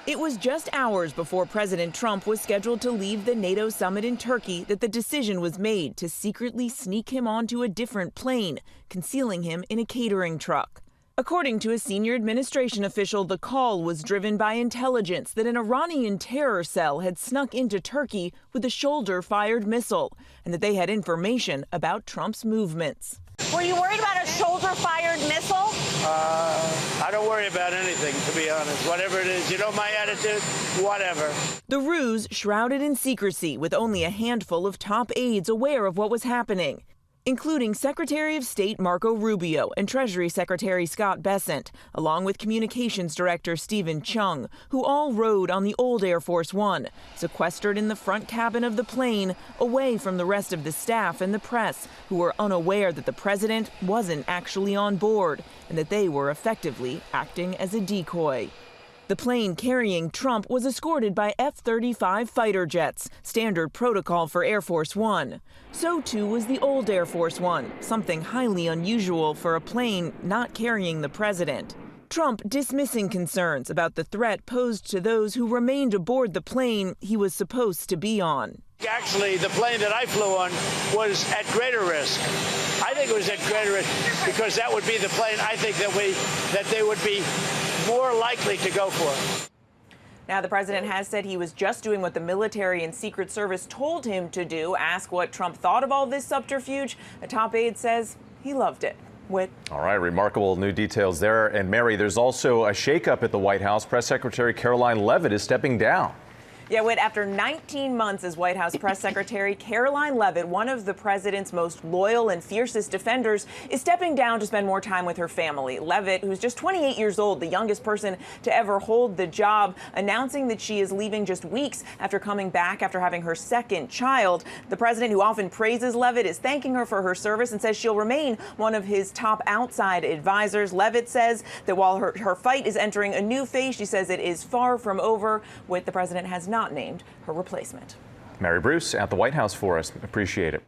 It was just hours before President Trump was scheduled to leave the NATO summit in Turkey that the decision was made to secretly sneak him onto a different plane, concealing him in a catering truck. According to a senior administration official, the call was driven by intelligence that an Iranian terror cell had snuck into Turkey with a shoulder-fired missile, and that they had information about Trump's movements. Were you worried about a shoulder-fired missile? I don't worry about anything, to be honest. Whatever it is, you know my attitude, whatever. The ruse shrouded in secrecy, with only a handful of top aides aware of what was happening, including Secretary of State Marco Rubio and Treasury Secretary Scott Bessent, along with Communications Director Stephen Chung, who all rode on the old Air Force One, sequestered in the front cabin of the plane, away from the rest of the staff and the press, who were unaware that the president wasn't actually on board and that they were effectively acting as a decoy. The plane carrying Trump was escorted by F-35 fighter jets, standard protocol for Air Force One. So too was the old Air Force One, something highly unusual for a plane not carrying the president. Trump dismissing concerns about the threat posed to those who remained aboard the plane he was supposed to be on. Actually, the plane that I flew on was at greater risk. I think it was at greater risk because that would be the plane I think that they would be more likely to go for. Now, the president has said he was just doing what the military and Secret Service told him to do. Ask what Trump thought of all this subterfuge. A top aide says he loved it. Whit. All right, remarkable new details there. And Mary, there's also a shakeup at the White House. Press Secretary Caroline Leavitt is stepping down. Yeah, Whit, after 19 months as White House Press Secretary, Caroline Leavitt, one of the president's most loyal and fiercest defenders, is stepping down to spend more time with her family. Leavitt, who's just 28 years old, the youngest person to ever hold the job, announcing that she is leaving just weeks after coming back after having her second child. The president, who often praises Leavitt, is thanking her for her service and says she'll remain one of his top outside advisors. Leavitt says that while her fight is entering a new phase, she says it is far from over. Whit, the president has not named her replacement. Mary Bruce at the White House for us. Appreciate it.